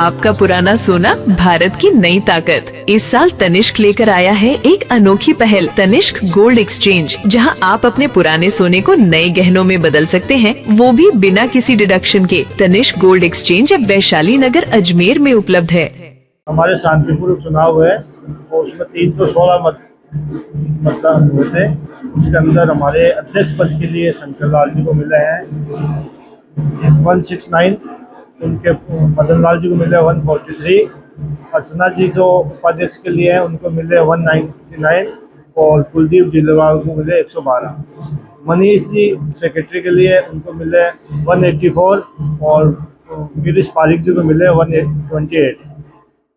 आपका पुराना सोना भारत की नई ताकत। इस साल तनिष्क लेकर आया है एक अनोखी पहल, तनिष्क गोल्ड एक्सचेंज, जहां आप अपने पुराने सोने को नए गहनों में बदल सकते हैं, वो भी बिना किसी डिडक्शन के। तनिष्क गोल्ड एक्सचेंज अब वैशाली नगर अजमेर में उपलब्ध है। हमारे शांतिपूर्ण चुनाव है और उसमें 316 मतदान हुए थे। इसके अंदर हमारे अध्यक्ष पद के लिए शंकर लाल जी को मिले हैं 169, उनके मदन लाल जी को मिले 143, अर्चना जी जो उपाध्यक्ष के लिए हैं उनको मिले 199 और कुलदीप डिलवाल को मिले 112। मनीष जी सेक्रेटरी के लिए उनको मिले 184 और गिरीश पारिक जी को मिले 128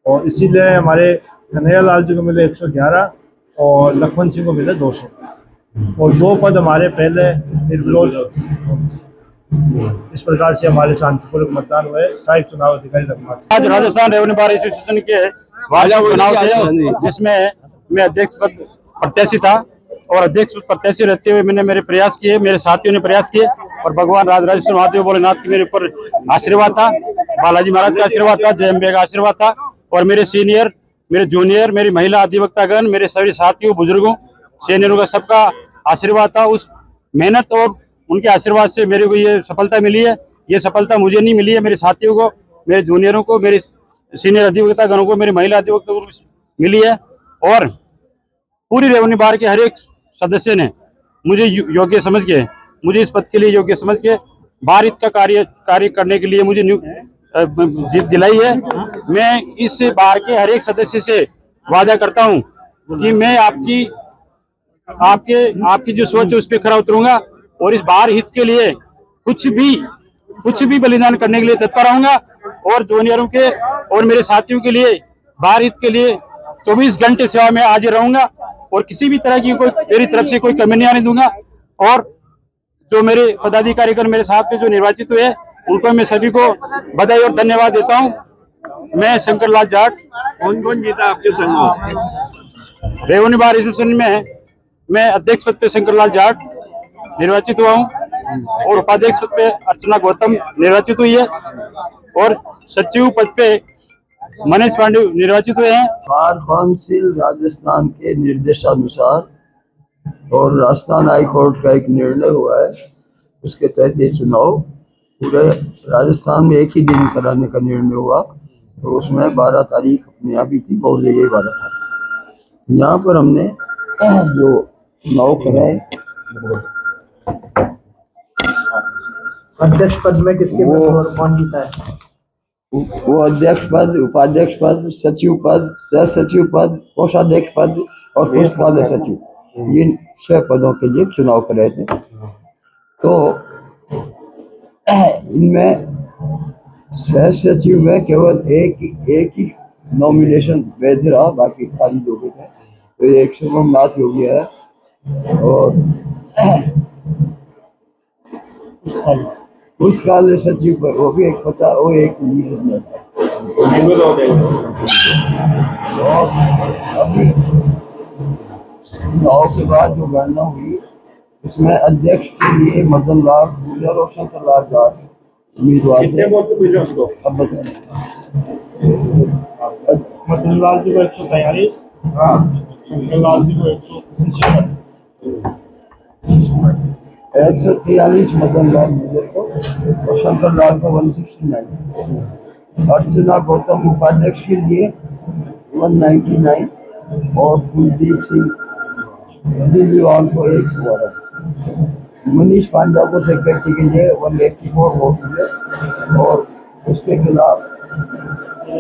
और इसीलिए हमारे कन्हैया लाल जी को मिले 111 और लखन सिंह को मिले 200 और 2 पद हमारे पहले निर्विरोध। इस प्रकार से हमारे शांतिपूर्वक मतदान हुए। सहायक चुनाव अधिकारी रघुनाथ। आज राजस्थान रेवेन्यू बार एसोसिएशन के वार्षिक चुनाव थे, जिसमें मैं अध्यक्ष पद प्रत्याशी था और अध्यक्ष पद प्रत्याशी रहते हुए मैंने मेरे प्रयास किए, मेरे साथियों ने प्रयास किए और भगवान राजराजेश्वर महादेव भोलेनाथ की मेरे ऊपर आशीर्वाद था, बालाजी महाराज का आशीर्वाद था, जय अम्बे का आशीर्वाद था और मेरे सीनियर, मेरे जूनियर, मेरी महिला अधिवक्तागण, मेरे सभी साथियों, बुजुर्गों, सीनियरों का सबका आशीर्वाद था। उस मेहनत और उनके आशीर्वाद से मेरे को ये सफलता मिली है। ये सफलता मुझे नहीं मिली है, मेरे साथियों को, मेरे जूनियरों को, मेरे सीनियर अधिवक्तागणों को, मेरी महिला अधिवक्ताओं को मिली है और पूरी रेवेन्यू बार के हर एक सदस्य ने मुझे योग्य समझ के, मुझे इस पद के लिए योग्य समझ के बार हित का कार्य करने के लिए मुझे जीत दिलाई है। मैं इस बार के हर एक सदस्य से वादा करता हूं कि मैं आपकी जो सोच है उस पर खरा उतरूंगा और इस बार हित के लिए कुछ भी बलिदान करने के लिए तत्पर रहूंगा और जूनियरों के और मेरे साथियों के लिए बार हित के लिए 24 घंटे सेवा में हाजिर रहूंगा और किसी भी तरह की मेरी तरफ से कोई कमी नहीं आने दूंगा। और जो मेरे पदाधिकारीगण मेरे साथ में जो निर्वाचित हुए उनको मैं सभी को बधाई और धन्यवाद देता हूं। मैं शंकर लाल जाट। कौन जीता आपके संग? रेवेन्यू बार एसोसिएशन में मैं अध्यक्ष पद पे शंकर लाल जाट निर्वाचित हुआ हूं और उपाध्यक्ष पद पे अर्चना गौतम निर्वाचित हुई है और सचिव पद पे मनीष पांडे निर्वाचित हुए हैं। बार काउंसिल राजस्थान के निर्देशानुसार और राजस्थान हाई कोर्ट का एक निर्णय हुआ है, उसके तहत ये चुनाव पूरे राजस्थान में एक ही दिन कराने का निर्णय हुआ। तो उसमें 12 तारीख अपने यहाँ भी थी, बहुत जगह 12 तारीख। यहाँ पर हमने जो चुनाव कराए, अध्यक्ष पद में किसके और कौन जीता है? वो अध्यक्ष पद, उपाध्यक्ष पद, सचिव पद, सह सचिव पद, कोषाध्यक्ष पद और पुष्पाध्यक्ष सचिव, ये 6 पदों के लिए चुनाव कर रहे थे। तो इनमें सह सचिव में केवल एक ही नॉमिनेशन वैध रहा, बाकी खारिज हो गए थे। तो एक शुभमनाथ योगी है और उस काल सचिव पर वो भी एक पता, वो एक अभी चुनाव के बाद जो गणना हुई उसमें अध्यक्ष के लिए मदन लाल गुर्जर और शंकर लाल जाट उम्मीदवार थे। अब बताएं। मदन लाल जी को 143, शंकर लाल जी को 143 मदन लाल गुर्जर को और शंकर लाल को 169, अर्चना गौतम उपाध्यक्ष के लिए 199 और कुलदीप सिंह दिल्लीवाल को 112, मनीष पांडा को सेक्रेटरी के लिए 184 वोट मिले और उसके खिलाफ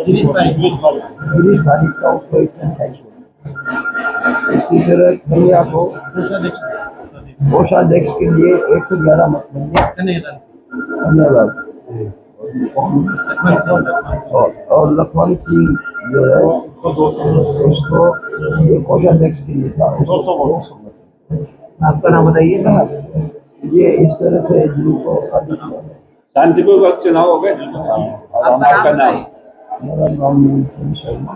गिरीश पारिक का उसको 128 वोट। इसी तरह कन्हैया को कोषाध्यक्ष के लिए 111 मत मिले, धन्यवाद। और लखन सिंह जो है उसको कोषाध्यक्ष के लिए था, 200 मत। आपका नाम बताइए ना। ये इस तरह से जिनको शांतिपूर्वक चुनाव हो गए। आपका नाम? मेरा नाम शर्मा।